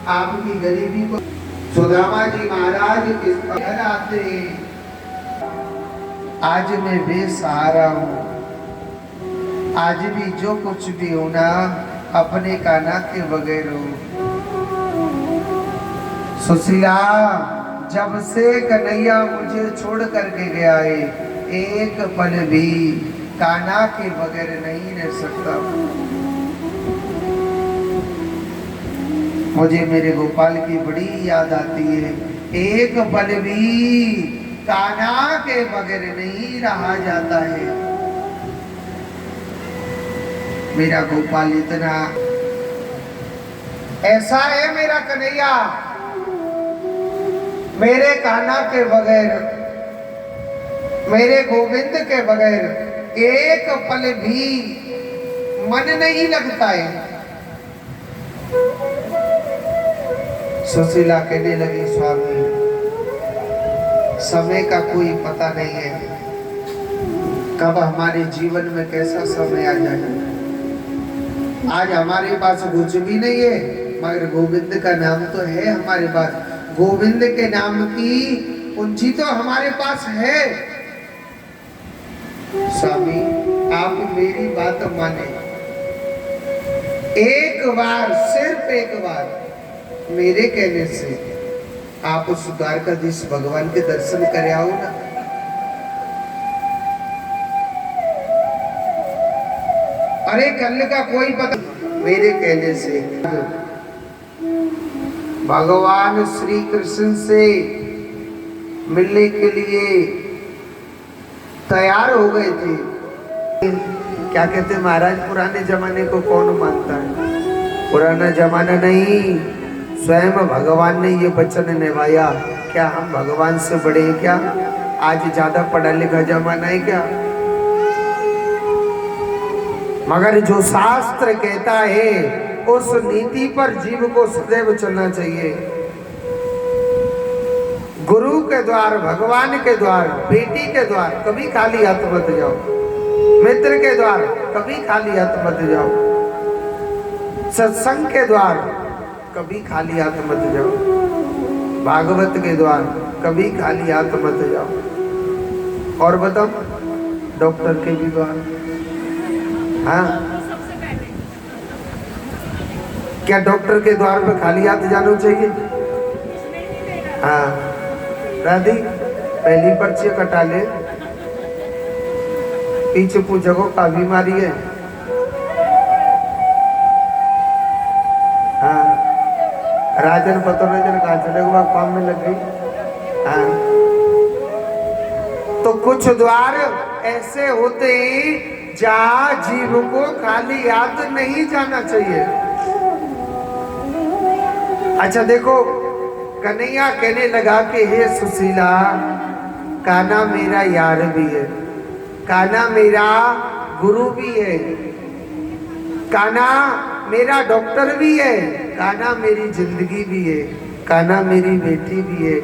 आपकी गरीबी को। सुदामा जी महाराज इस घर आते हैं, आज मैं बेसहारा हूँ, आज भी जो कुछ भी होना अपने कान्हा के बगैर हो। सुशीला, जब से कन्हैया मुझे छोड़ करके गया है, एक पल भी कान्हा के बगैर नहीं रह सकता। मुझे मेरे गोपाल की बड़ी याद आती है, एक पल भी कान्हा के बगैर नहीं रहा जाता है। मेरा गोपाल इतना ऐसा है, मेरा कन्हैया मेरे कान्हा के बगैर, मेरे गोविंद के बगैर एक पल भी मन नहीं लगता है। सुशीला कहने लगी, स्वामी समय का कोई पता नहीं है, कब हमारे जीवन में कैसा समय आ जाए। आज हमारे पास कुछ भी नहीं है, मगर गोविंद का नाम तो है हमारे पास। गोविंद के नाम की पूंजी तो हमारे पास है। स्वामी, आप मेरी बात माने, एक बार, सिर्फ एक बार मेरे कहने से आप उस द्वारकाधीश भगवान के दर्शन कर आओ ना। अरे कल का कोई पता, मेरे कहने से भगवान श्री कृष्ण से मिलने के लिए तैयार हो गए थे। क्या कहते महाराज, पुराने जमाने को कौन मानता है? पुराना जमाना नहीं, स्वयं भगवान ने ये वचन निभाया। क्या हम भगवान से बड़े हैं क्या? आज ज्यादा पढ़ा लिखा जमाना है क्या? मगर जो शास्त्र कहता है उस नीति पर जीव को सदैव चलना चाहिए। गुरु के द्वार, भगवान के द्वार, बेटी के द्वार कभी खाली हाथ मत जाओ, मित्र के द्वार कभी खाली हाथ मत जाओ, सत्संग के द्वार कभी खाली हाथ मत जाओ, भागवत के द्वार कभी खाली हाथ मत जाओ। और बताओ, डॉक्टर के भी द्वार, हाँ, क्या डॉक्टर के द्वार पे खाली हाथ जाना चाहिए? हाँ, दादी पहली पर्ची कटा ले, पीछे पूछो का बीमारी है। हाँ, राजन पतोरजन कहा चले काम में लग गई। हाँ, तो कुछ द्वार ऐसे होते हैं जहाँ जीव को खाली हाथ नहीं जाना चाहिए। अच्छा देखो, कन्हैया कहने लगा कि हे सुशीला, कान्हा मेरा यार भी है, कान्हा मेरा गुरु भी है, कान्हा मेरा डॉक्टर भी है, कान्हा मेरी जिंदगी भी है, कान्हा मेरी बेटी भी है,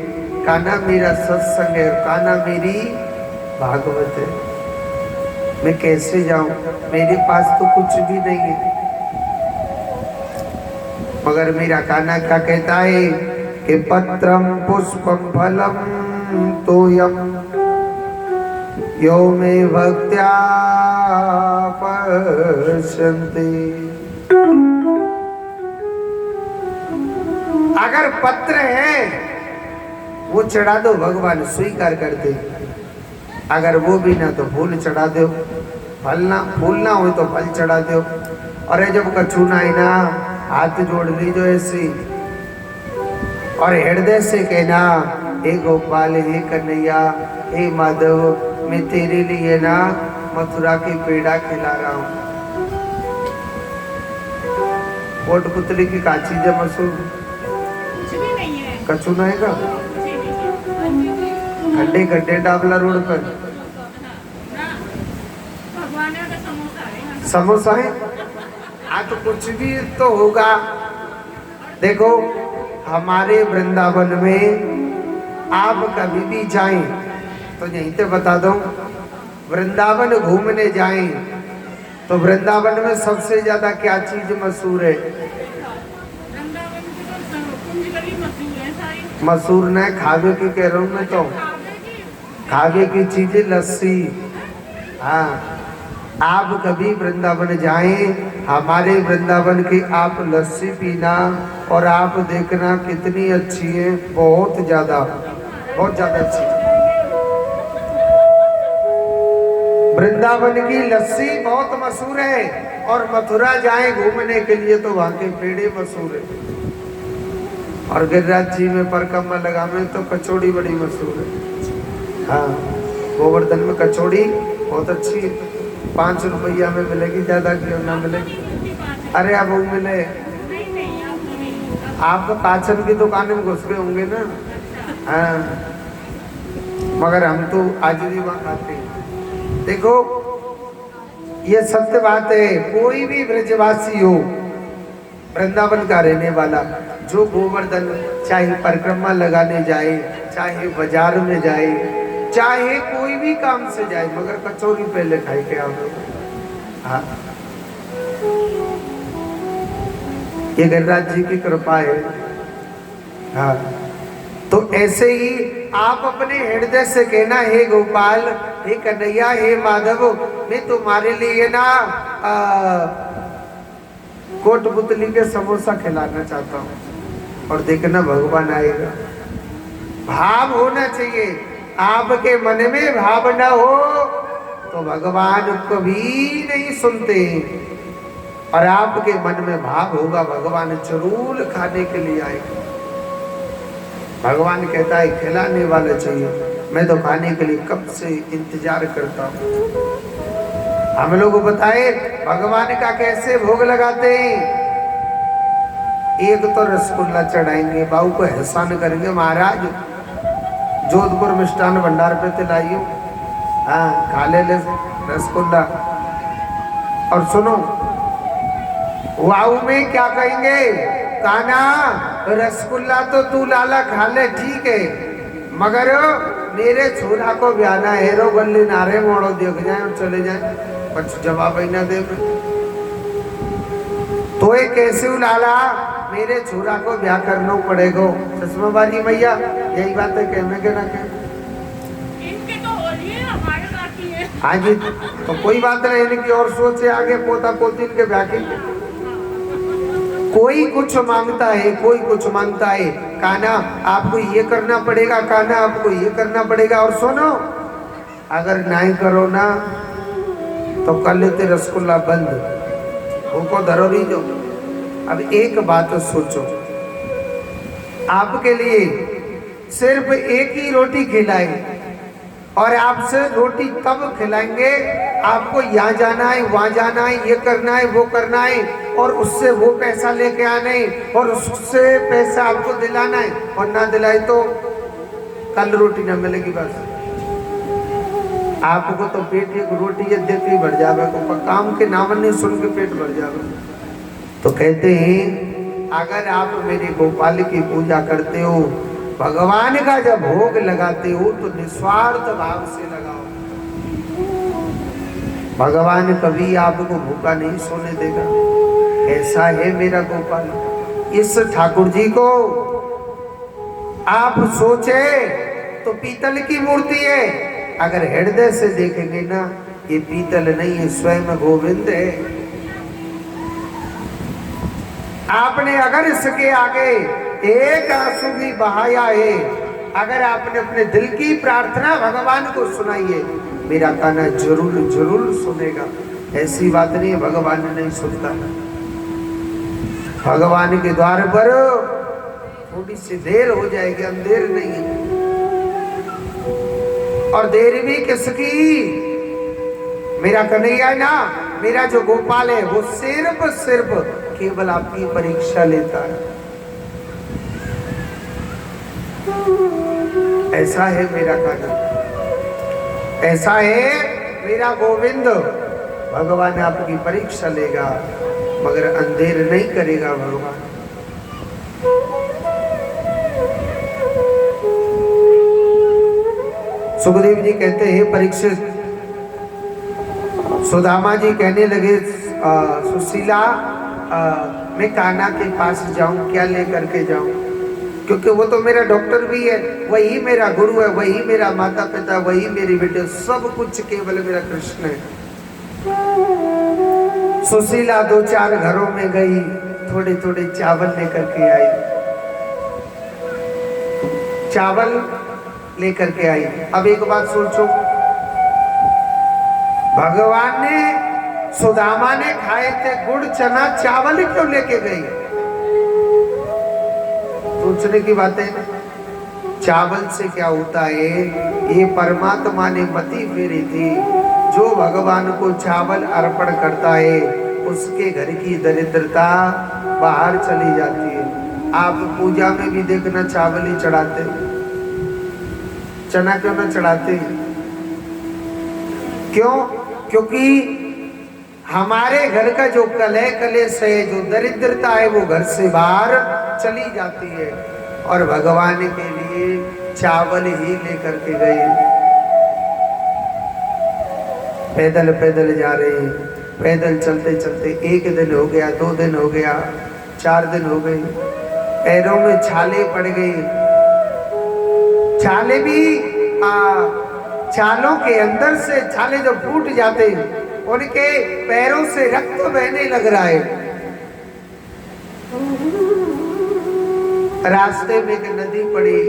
कान्हा मेरा सत्संग है, कान्हा मेरी भागवत है। मैं कैसे जाऊं? मेरे पास तो कुछ भी नहीं है। मगर मेरा कान्हा क्या कहता है कि पत्रम पुष्पम फलम तोयम यो मे भक्त्या पश्यन्ते। अगर पत्र है वो चढ़ा दो, भगवान स्वीकार करते। अगर वो भी ना तो फूल चढ़ा दो, फल ना हो तो फल चढ़ा दो। और जब कछु ना है ना, हाथ जोड़ लीजो ऐसे और हृदय से कहना, हे गोपाल, हे कन्हैया, हे माधव, मैं तेरे लिए ना मथुरा की पेड़ा खिला रहा हूँ। कोटपुतली की का चीज है मशहूर? कछु नहीं का गड्ढे गड्ढे डाबला रोड पर समोसा है। हाँ, तो कुछ भी तो होगा। देखो, हमारे वृंदावन में आप कभी भी जाएं तो यहीं से बता दो, वृंदावन घूमने जाएं तो वृंदावन में सबसे ज्यादा क्या चीज मशहूर है? मसूर न खावे की कह रहा हूँ मैं तो, खावे की चीजें लस्सी। हाँ, आप कभी वृंदावन जाएं, हमारे वृंदावन की आप लस्सी पीना और आप देखना कितनी अच्छी है, बहुत ज्यादा अच्छी। वृंदावन की लस्सी बहुत मशहूर है, और मथुरा जाएं घूमने के लिए तो वहां के पेड़े मशहूर है, और गिरिराज जी में परिक्रमा लगाने तो कचौड़ी बड़ी मशहूर है। हाँ, गोवर्धन में कचौड़ी बहुत अच्छी है, 5 रुपया में मिलेगी, ज्यादा क्यों ना मिलेगी। अरे अब वो मिले, आप तो पाचन की दुकान में घुस गए होंगे ना। हाँ, मगर हम तो आज भी वहां खाते हैं। देखो ये सत्य बात है, कोई भी ब्रजवासी हो, वृंदावन का रहने वाला, जो गोवर्धन चाहे परिक्रमा लगाने जाए, चाहे बाजार में जाए, चाहे कोई भी काम से जाए, मगर कचौरी पहले खाई के आओ। हाँ, ये गिरिराज जी की कृपा है। हाँ, तो ऐसे ही आप अपने हृदय से कहना, हे गोपाल, हे कन्हैया, हे माधव, मैं तुम्हारे लिए ना कोटपुतली के समोसा खिलाना चाहता हूँ, और देखना भगवान आएगा। भाव होना चाहिए, आपके मन में भाव न हो तो भगवान कभी नहीं सुनते, और आपके मन में भाव होगा, भगवान जरूर खाने के लिए आएगा। भगवान कहता है खिलाने वाला चाहिए, मैं तो खाने के लिए कब से इंतजार करता हूँ। हम लोग बताए भगवान का कैसे भोग लगाते हैं। एक तो रसगुल्ला चढ़ाएंगे, बाबू को एहसान करेंगे, महाराज जोधपुर मिष्ठान भंडार पे तिलाइयो, हाँ खा ले रसगुल्ला। और सुनो, वाऊ में क्या कहेंगे, काना रसगुल्ला तो तू लाला खा ले, ठीक है, मगर मेरे छोरा को ब्याना है, रो गली नारे मोड़ो देख जाए और चले जाए, कुछ जवाब ही ना दे। तो ये कैसे लाला, मेरे छोरा को ब्याह करना पड़ेगा। चश्मा वाली मैया यही बात है, कहने के ना कह, इनके तो हो रही है, हमारे बाकी है। हाँ जी, तो कोई बात नहीं, इनकी और सोचे आगे, पोता पोती के ब्याह की। कोई कुछ मांगता है, कोई कुछ मांगता है, काना आपको ये करना पड़ेगा, काना आपको ये करना पड़ेगा। और सुनो, अगर नहीं करो ना तो कर लेते रसगुल्ला बंद, उनको जरूरी जो। अब एक बात सोचो, आपके लिए सिर्फ एक ही रोटी खिलाए, और आपसे रोटी तब खिलाएंगे, आपको यहाँ जाना है, वहाँ जाना है, ये करना है, वो करना है, और उससे वो पैसा लेके आना है, और उससे पैसा आपको दिलाना है, और ना दिलाए तो कल रोटी ना मिलेगी। बस आपको तो पेट एक रोटी ये देते ही भर जावे, काम के नाम नहीं सुन के पेट भर जावे। तो कहते हैं अगर आप मेरे गोपाल की पूजा करते हो, भगवान का जब भोग लगाते हो, तो निस्वार्थ भाव से लगाओ। भगवान कभी आपको भूखा नहीं सोने देगा। ऐसा है मेरा गोपाल। इस ठाकुर जी को आप सोचे तो पीतल की मूर्ति है, अगर हृदय से देखेंगे ना, ये पीतल नहीं है, स्वयं गोविंद है। आपने अगर इसके आगे एक आंसू भी बहाया है, अगर आपने अपने दिल की प्रार्थना भगवान को सुनाई है, मेरा कान्हा जरूर जरूर सुनेगा। ऐसी बात नहीं है भगवान नहीं सुनता। भगवान के द्वार पर थोड़ी सी देर हो जाएगी, अंधेर नहीं है। और देर भी किसकी, मेरा कन्हैया है ना, मेरा जो गोपाल है, वो सिर्फ केवल आपकी परीक्षा लेता है। ऐसा है मेरा कान्हा, ऐसा है मेरा गोविंद। भगवान आपकी परीक्षा लेगा, मगर अंधेर नहीं करेगा भगवान। सुखदेव जी कहते हैं परीक्षित, सुदामा जी कहने लगे सुशीला मैं कान्हा के पास जाऊं, क्या लेकर के जाऊं? क्योंकि वो तो मेरा डॉक्टर भी है, वही मेरा गुरु है, वही मेरा माता पिता, वही मेरी बेटे, सब कुछ केवल मेरा कृष्ण है। सुशीला 2-4 घरों में गई, थोड़े थोड़े चावल लेकर के आई, चावल लेकर के आई। अब एक बात सोचो, भगवान ने, सुदामा ने खाए थे गुड़ चना, चावल क्यों लेके गई? सोचने की बात है। चावल से क्या होता है, ये परमात्मा ने मति फेरी थी, जो भगवान को चावल अर्पण करता है उसके घर की दरिद्रता बाहर चली जाती है। आप पूजा में भी देखना चावल ही चढ़ाते, चना क्यों ना चढ़ाते? क्यों? क्योंकि हमारे घर का जो कलह कलेश है, जो दरिद्रता है, वो घर से बाहर चली जाती है। और भगवान के लिए चावल ही लेकर के गए। पैदल पैदल जा रहे हैं, पैदल चलते चलते 1 दिन हो गया, 2 दिन हो गया, 4 दिन हो गए, पैरों में छाले पड़ गए। छाले भी छालों के अंदर से छाले जो फूट जाते हैं, उनके पैरों से रक्त बहने लग रहा है। रास्ते में एक नदी पड़ी,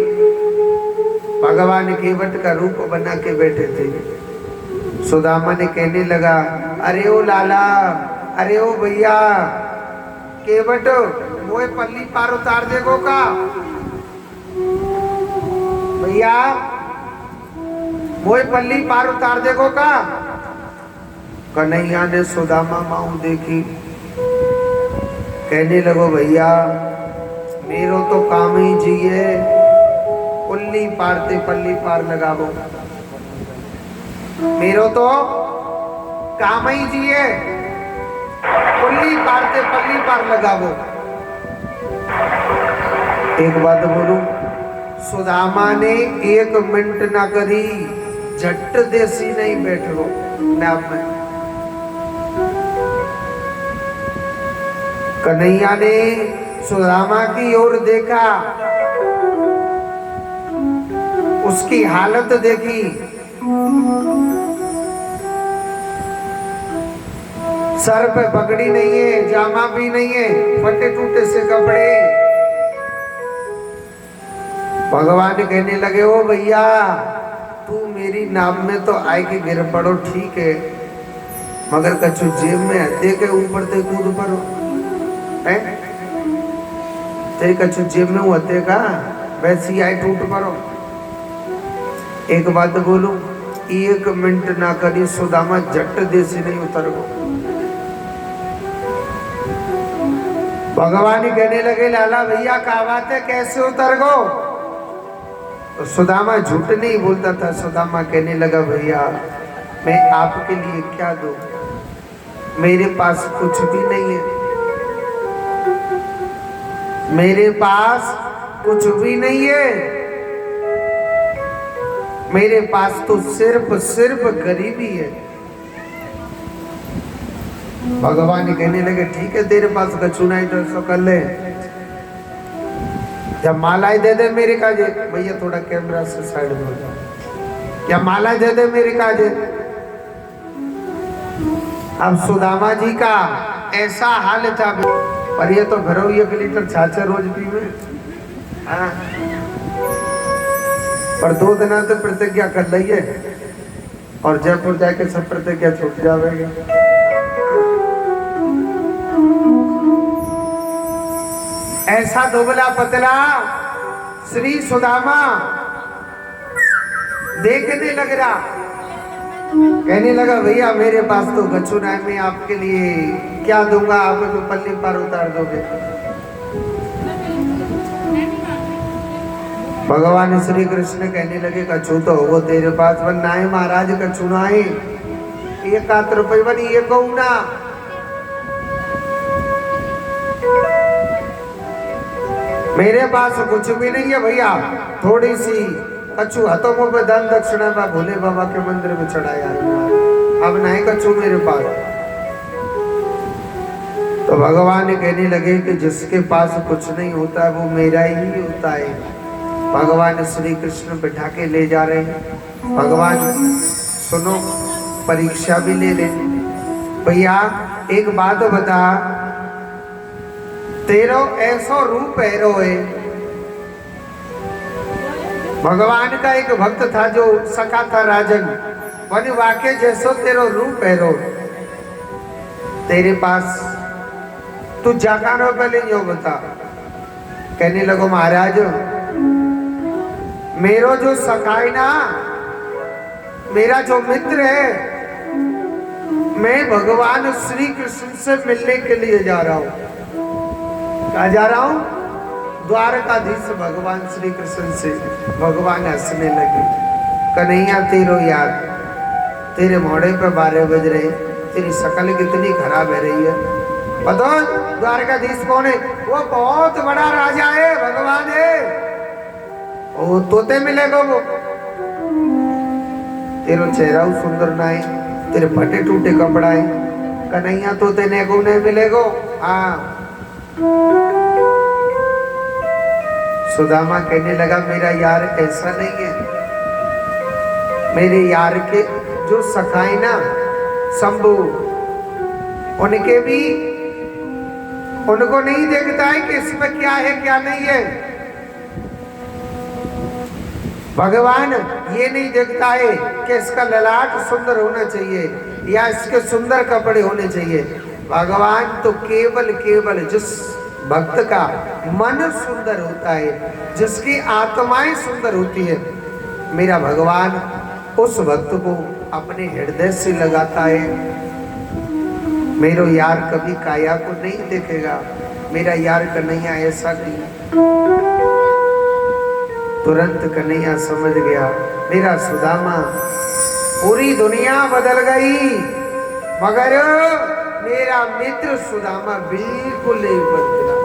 भगवान केवट का रूप बना के बैठे थे। सुदामा ने कहने लगा, अरे ओ लाला, अरे ओ भैया, केवट मोए पल्ली पार उतार देगो का? भैया मोए पल्ली पार उतार देगो का? कन्हैया ने सुदामा माऊ देखी, कहने लगो, भैया मेरो तो काम ही जिए, पुल्ली पारते पल्ली पार लगावो। मेरो तो काम ही जिए, पुल्ली पारते पल्ली पार लगावो। एक बात बोलूं, सुदामा ने 1 मिनट ना करी, झट देसी नहीं बैठ रो नाम में। कन्हैया ने सुदामा की ओर देखा, उसकी हालत देखी, सर पे पगड़ी नहीं है, जामा भी नहीं है, फटे टूटे से कपड़े। भगवान कहने लगे, ओ भैया तू मेरी नाम में तो आए के गिर पड़ो, ठीक है, मगर कछु जेब में हत्ते के ऊपर ते कूद पड़ो है, तेरी कछु जेब में हत्ते का वैसी आई टूट पड़ो। एक बात बोलूं, 1 मिनट ना करी, सुदामा झट देसी नहीं उतर गो। भगवान कहने लगे, लाला भैया क्या बात है, कैसे उतर गो? तो सुदामा झूठ नहीं बोलता था। सुदामा कहने लगा, भैया मैं आपके लिए क्या दूं, मेरे पास कुछ भी नहीं है, मेरे पास कुछ भी नहीं है, मेरे पास तो सिर्फ गरीबी है। भगवान कहने लगे, ठीक है, तेरे पास कछु नहीं तो सो कर ले, या मालाएं दे दे मेरे काजे। भैया थोड़ा कैमरा से साइड में हो जाओ, या माला दे दे मेरे काजे। अब सुदामा जी का ऐसा हाल था, पर ये तो भरो 1 लीटर छाछा रोज पीवे, पर 2 दिन तो प्रतिज्ञा कर लिये और जयपुर जाके सब प्रतिज्ञा छूट जाएगी। ऐसा दुबला पतला श्री सुदामा देखने लग रहा, कहने लगा, भैया मेरे पास तो कछु नहीं, मैं आपके लिए क्या दूंगा, आप तो पल्ली पार उतार दोगे। भगवान श्री कृष्ण कहने लगे, कछु तो हो तेरे पास, वरना है महाराज, कछु ना है, 1 रुपये बनी, ये कहूँ ना। मेरे पास कुछ भी नहीं है भैया, थोड़ी सी कछु हाथों को पे दान दक्षिणा में भोले बाबा के मंदिर में चढ़ाया, अब नहीं कछु मेरे पास। तो भगवान कहने लगे कि जिसके पास कुछ नहीं होता है वो मेरा ही होता है। भगवान श्री कृष्ण बिठा के ले जा रहे हैं। भगवान सुनो, परीक्षा भी ले ले। भैया एक बात बता, तेरो ऐसो रूप है रोए। भगवान का एक भक्त था जो सखा था राजन, वन वाक्य जैसो तेरो रूप है रो। तेरे पास तू जाकानो पहले यो बता। कहने लगो महाराज, मेरो जो सखा है ना, मेरा जो मित्र है, मैं भगवान श्री कृष्ण से मिलने के लिए जा रहा हूं। कहा जा रहा हूं? द्वारकाधीश भगवान श्री कृष्ण से। भगवान हंसने लगे। कन्हैया तेरो याद, तेरे मोड़े पे 12 बज रहे, तेरी शकल कितनी खराब है रही है। बताओ द्वारकाधीश कौन है? वो बहुत बड़ा राजा है, भगवान है। ओ तोते मिलेगा वो। तेरो चेहरा सुंदर ना है, तेरे फटे टूटे कपड़ा है। कन्हैया तोते ने को नहीं मिलेगो। हाँ। सुदामा कहने लगा मेरा यार ऐसा नहीं है। मेरे यार के जो सखाए ना शंभू, उनके भी उनको नहीं देखता है कि इसमें क्या है क्या नहीं है। भगवान ये नहीं देखता है कि इसका ललाट सुंदर होना चाहिए या इसके सुंदर कपड़े होने चाहिए। भगवान तो केवल जिस भक्त का मन सुंदर होता है, जिसकी आत्माएं सुंदर होती है, मेरा भगवान उस भक्त को अपने हृदय से लगाता है। मेरा यार कभी काया को नहीं देखेगा। मेरा यार कन्हैया ऐसा नहीं। तुरंत कन्हैया समझ गया मेरा सुदामा, पूरी दुनिया बदल गई मगर मेरा मित्र सुदामा बिल्कुल नहीं बदला।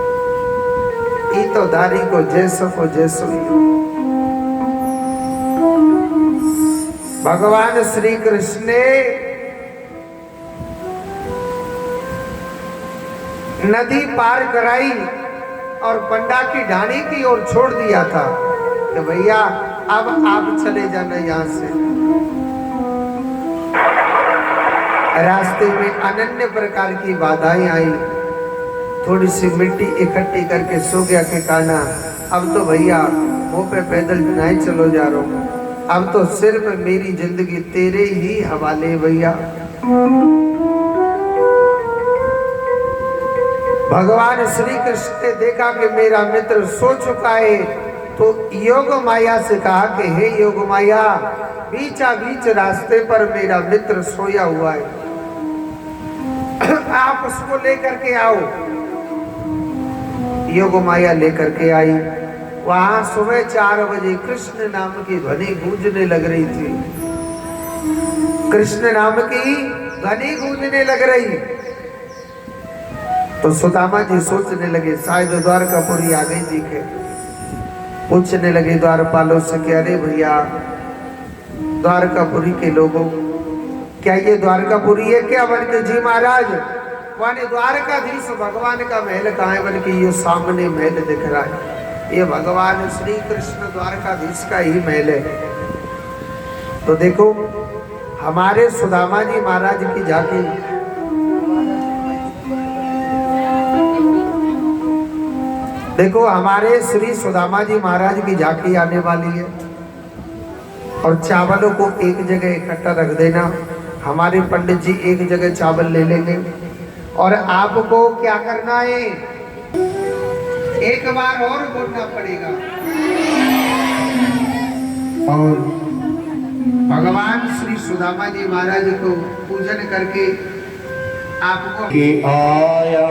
ई तो धारी को जैसो ही। भगवान श्री कृष्ण ने नदी पार कराई और पंडा की ढाणी की ओर छोड़ दिया था कि भैया अब आप चले जाना यहाँ से। रास्ते में अनन्य प्रकार की बाधाएं आई। थोड़ी सी मिट्टी इकट्ठी करके सो गया कि कान्हा अब तो भैया मुंह पे पैदल नहीं चलो जा रहा हूँ, अब तो सिर्फ मेरी जिंदगी तेरे ही हवाले भैया। भगवान श्री कृष्ण ने देखा कि मेरा मित्र सो चुका है तो योग माया से कहा कि हे योग माया, बीचा बीच रास्ते पर मेरा मित्र सोया हुआ है, आप उसको लेकर के आओ। योग माया लेकर के आई। वहां सुबह 4 बजे कृष्ण नाम की ध्वनि गूंजने लग रही थी। कृष्ण नाम की ध्वनि गूंजने लग रही तो सुदामा जी सोचने लगे शायद द्वारकापुरी आ गई दिखे। पूछने लगे द्वारपालों से कि अरे भैया द्वारकापुरी के लोगों, क्या ये द्वारकापुरी है क्या? बन के जी महाराज, वाने द्वारकाधीश भगवान का महल कहाँ है? बन के ये सामने महल दिख रहा है, ये भगवान श्री कृष्ण द्वारकाधीश का ही महल है। तो देखो हमारे सुदामा जी महाराज की झांकी, देखो हमारे श्री सुदामा जी महाराज की झांकी आने वाली है और चावलों को एक जगह इकट्ठा रख देना। हमारे पंडित जी एक जगह चावल ले लेंगे और आपको क्या करना है, एक बार और बोलना पड़ेगा और भगवान श्री सुदामा जी महाराज को पूजन करके आपको आया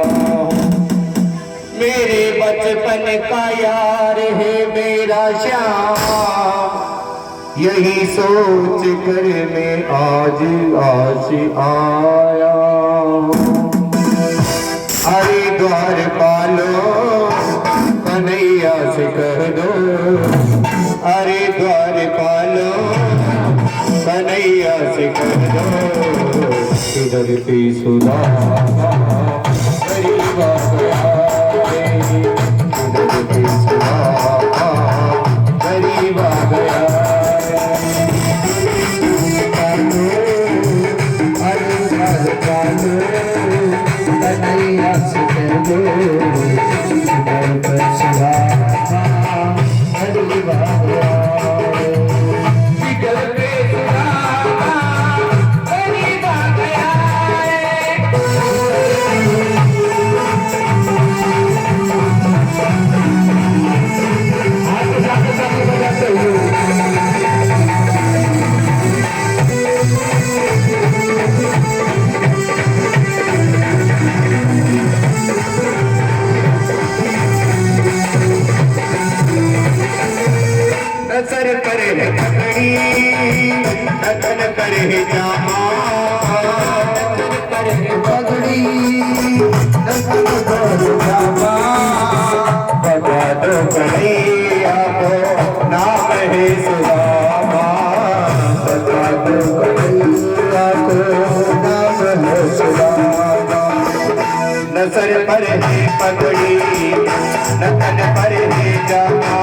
मेरे बचपन का यार है मेरा श्याम, यही सोच कर मैं आज आया। अरे द्वारपालो कन्हैया से कह दो, अरे द्वारपालो कन्हैया से कह दो, इधर की सुदामा नजर पर है पगड़ी नतन पर है जामा नजर पर है पगड़ी नतन पर है जामा बता दो कन्हैया को नाम है सुदामा बता दो कन्हैया को नाम है सुदामा नजर पर है पगड़ी नतन पर है जामा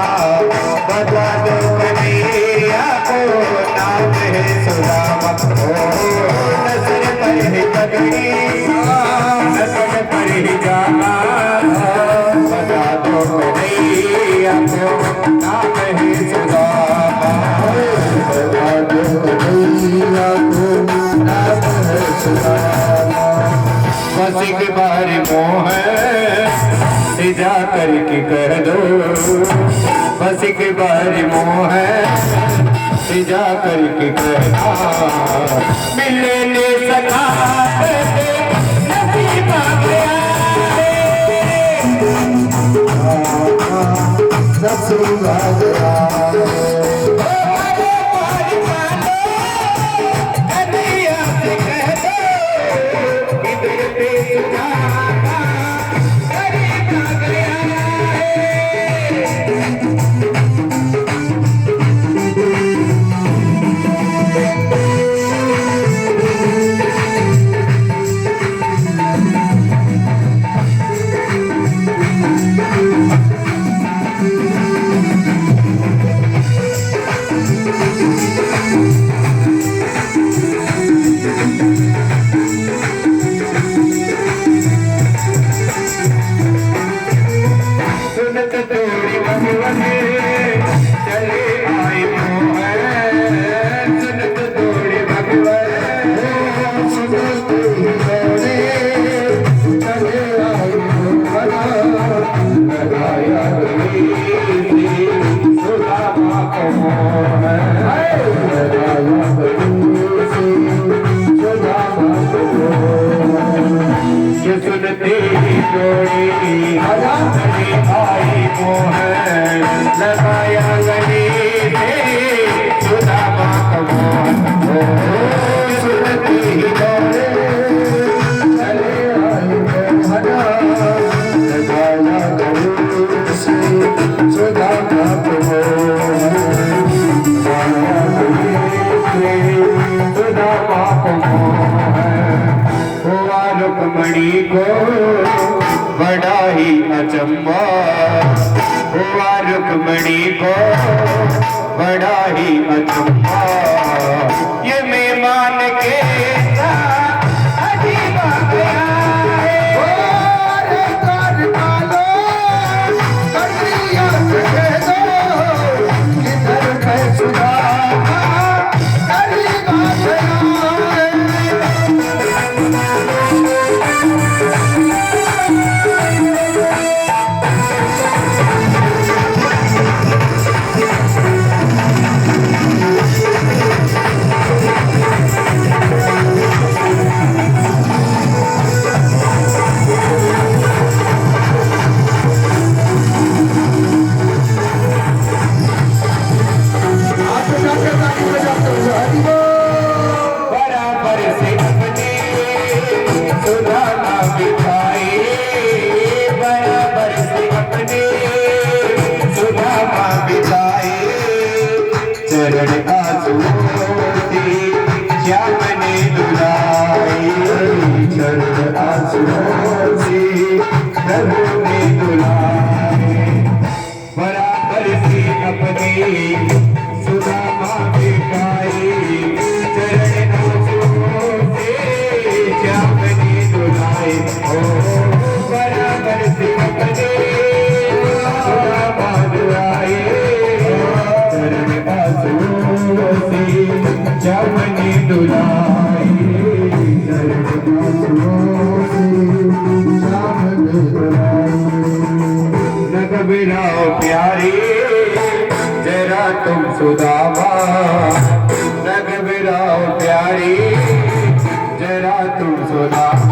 बता दो कन्हैया को नाम है सुदामा नजर पर है पगड़ी नतन पर है जामा बता दो कन्हैया को नाम है सुदामा बता दो कन्हैया को नाम है सुदामा बस एक बार मोह जा करके कह दो बस एक बार मोह जा करके कहना मिलने सका नसीब आ गया नसीब आ गया लगाया गली में सुदामा को सुनती दौड़े चले आई भला लगाया गली से सुदामा को सुदामा को हुआ रुक्मणी को बड़ा ही अचंबा हुआ रुक्मणी को बड़ा ही अचंबा ये मेहमान के अजीब आ गया चरण आंसुओं श्याम ने दुलाई चरण आंसुओं से प्रभु ने दुलाई बराबर से अपनी सुदामा बिकाई चरण आंसुओं से श्याम ने दुलाई ओ बराबर से अपने सुदामा दुलाई जामनी दुलाई न घबराओ प्यारी जरा तुम सुदामा न घबराओ प्यारी जरा तुम सुदामा